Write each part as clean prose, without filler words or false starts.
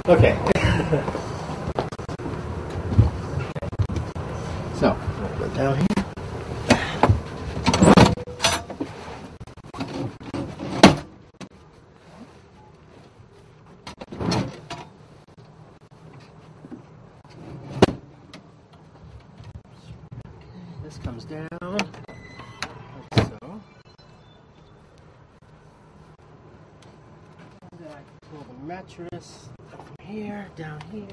Okay. So, we'll go down here. This comes down, like so. And then I can pull the mattress up from here, down here.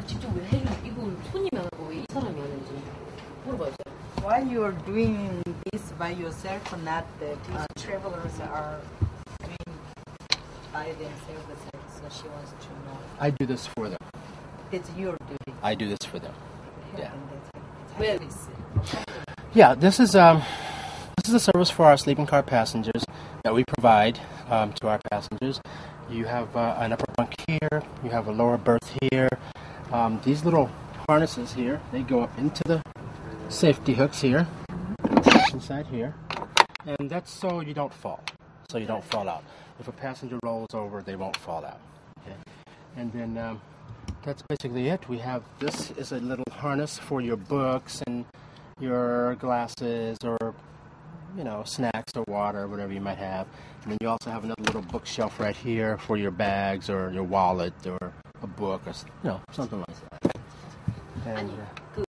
직접 왜 해요? 이분 손님이 안 하고 왜 이 사람이 하는지 물어봐요. Why you are doing this by yourself, not that travelers are doing by themselves? So she wants to know. I do this for them. It's your duty. I do this for them. Yeah. 왜? Yeah, this is a service for our sleeping car passengers that we provide to our passengers. You have an upper bunk here. You have a lower berth here. These little harnesses here, they go up into the safety hooks here, inside here, and that's so you don't fall. So you don't fall out. If a passenger rolls over, they won't fall out. Okay, and then that's basically it. We have this is a little harness for your books and your glasses or snacks or water, whatever you might have. And then you also have another little bookshelf right here for your bags or your wallet or a book or something like that. And